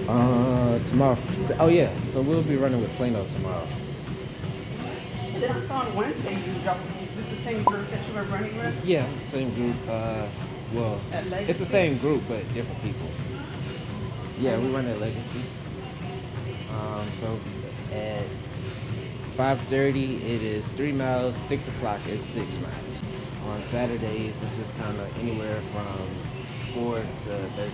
Tomorrow. Oh yeah. So we'll be running with Plano tomorrow. And then I saw on Wednesday you dropped. Is this the same group that you were running with? Yeah, same group. Well, At Legacy? it's the same group but different people. Yeah, we run at Legacy. So at 5:30 it is 3 miles. 6 o'clock is 6 miles. On Saturdays it's just kind of anywhere from 4 to 13.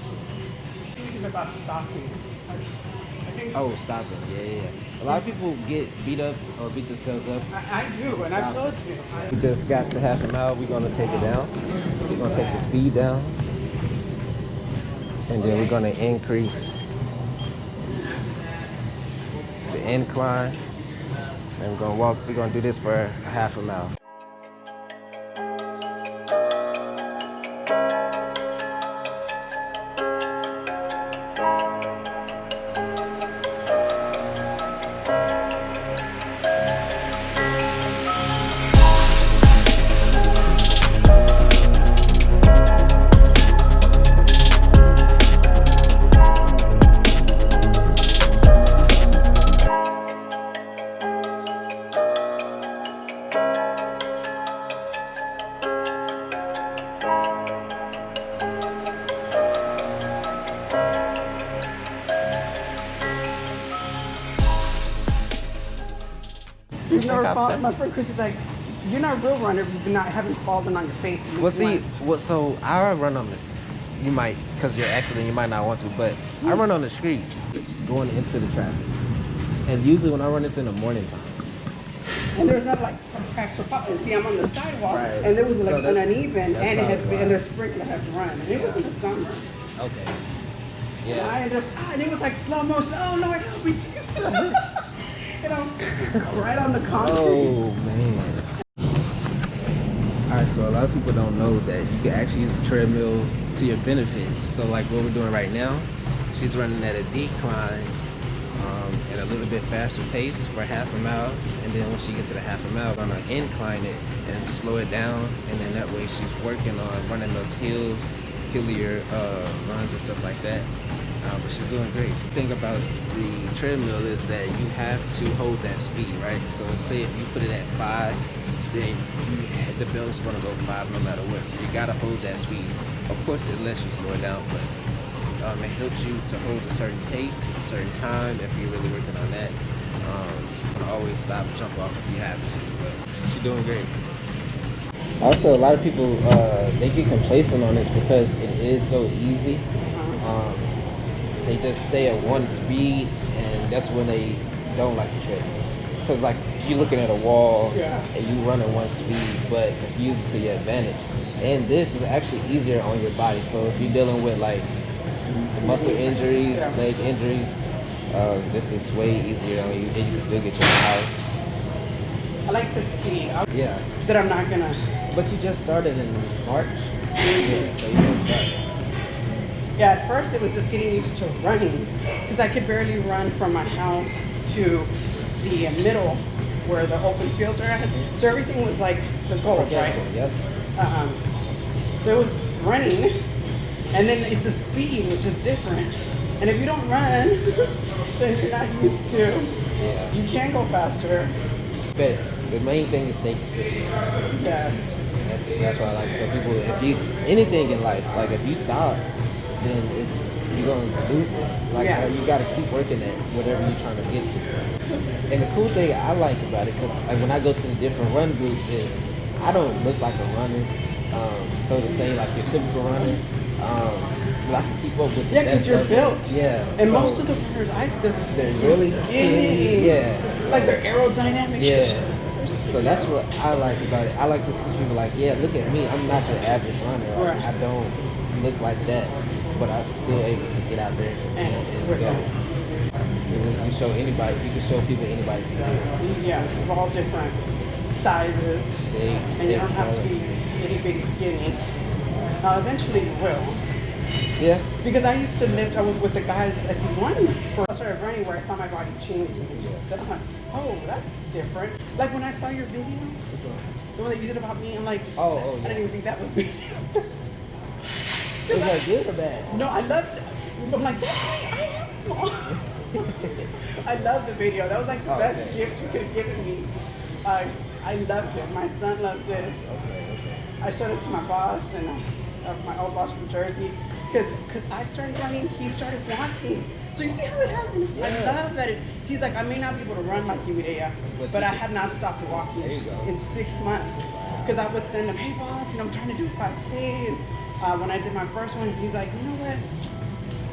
Thinking about stopping. I think Oh, stopping. Yeah. A lot of people get beat up or beat themselves up. I do, and I told you. We just got to half a mile. We're going to take it down. We're going to take the speed down. And then we're going to increase the incline. And we're going to walk. We're going to do this for a half a mile. You've never fallen. My friend Chris is like, you're not a real runner if you haven't fallen on your face. Well, see, so I run on this. You might, because you're accident, you might not want to, but I run on the street going into the traffic. And usually when I run, it's in the morning time. And there's not like cracks or popping. See, I'm on the sidewalk, Right. and there was like So uneven, and it had probably and their sprinkler had run, and it was in the summer. Okay. And Yeah. I ended up, and it was like slow motion. Oh Lord, help me, Jesus! You know, right on the concrete. Oh, man. All right, so a lot of people don't know that you can actually use the treadmill to your benefits. So like what we're doing right now, she's running at a decline at a little bit faster pace for half a mile. And then when she gets to the half a mile, we're gonna incline it and slow it down. And then that way she's working on running those hillier runs and stuff like that. But she's doing great. The thing about the treadmill is that you have to hold that speed, right? So say if you put it at 5, then the belt's gonna go 5 no matter what. So you gotta hold that speed. Of course, it lets you slow it down, but it helps you to hold a certain pace, a certain time if you're really working on that. Always stop, jump off if you have to, but she's doing great. Also, a lot of people, they get complacent on this because it is so easy. They just stay at one speed, and that's when they don't like the treadmill. Because like you're looking at a wall and you run at one speed, but if you use it to your advantage. And this is actually easier on your body. So if you're dealing with like muscle injuries, leg injuries, this is way easier on you, and you can still get your miles. I like the speed. Yeah. That I'm not gonna. But you just started in March. Yeah, so you just started. Yeah, at first it was just getting used to running because I could barely run from my house to the middle where the open fields are at. So everything was like the goal, right? Yes. So it was running, and then it's the speed, which is different. And if you don't run, then you're not used to. Yeah. You can go faster. But the main thing is stay consistent. Yeah. That's why I like to tell people, if you, anything in life, like if you stop, then you're going to lose it. Like you got to keep working at whatever you're trying to get to. And the cool thing I like about it, because like when I go to the different run groups, is I don't look like a runner. So to say like your typical runner, but I can keep up with the Yeah, because you're built. Yeah. And so most of the runners, they're really skinny. Yeah. Like they're aerodynamic. Yeah. So that's what I like about it. I like to teach people like, yeah, look at me. I'm not your average runner. Right. I don't look like that, but I'm still able to get out there and go. You show anybody, you can show people anybody can do it. Yeah, of all different sizes. Shapes, And you don't have to be itty bitty skinny. Eventually you will. Yeah. Because I used to lift, I was with the guys at the one for I started running where I saw my body changing. That's like, oh, that's different. Like when I saw your video, the one that you did about me, I'm like, oh I didn't even think that was me. Was that good or bad? No, I loved it. I'm like, that's me. I am I love the video. That was like the Oh, best okay. gift you could have given me. I loved it. My son loved it. Okay. I showed it to my boss and my old boss from Jersey because I started running, he started walking. So you see how it happens? I Yeah. love that. He's like, I may not be able to run like you, Mireya, but I had not stopped walking There you go. in 6 months. Because I would send him, hey boss, I'm trying to do 5K. And when I did my first one, he's like, you know what?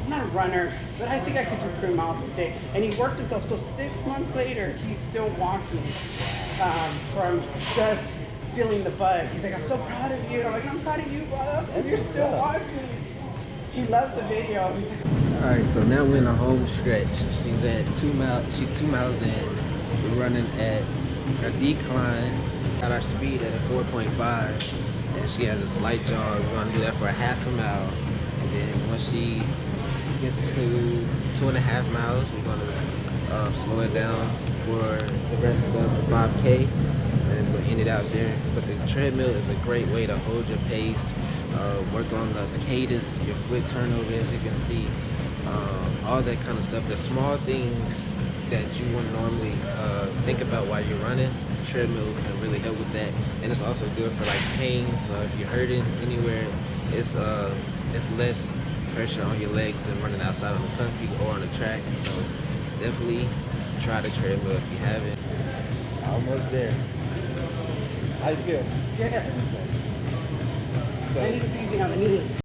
I'm not a runner, but I think I could do 3 miles a day. And he worked himself. So 6 months later, he's still walking from just feeling the bug. He's like, I'm so proud of you. And I'm like, I'm proud of you, boss. You're still walking. He loved the video. He's like, All right, so now we're in the home stretch. She's at 2 miles. She's 2 miles in. We're running at a decline. Got our speed at a 4.5, and she has a slight jog. We're gonna do that for a half a mile, and then once she gets to 2.5 miles, we're gonna slow it down for the rest of the 5K, and we'll end it out there. But the treadmill is a great way to hold your pace, work on the cadence, your foot turnover, as you can see, all that kind of stuff. The small things that you wouldn't normally think about while you're running, the treadmill can really help with that. And it's also good for like pain. So if you're hurting anywhere, it's less pressure on your legs than running outside on the concrete or on the track. So definitely try the treadmill if you haven't. Almost there. How you feel? yeah. And he was easy on the knee.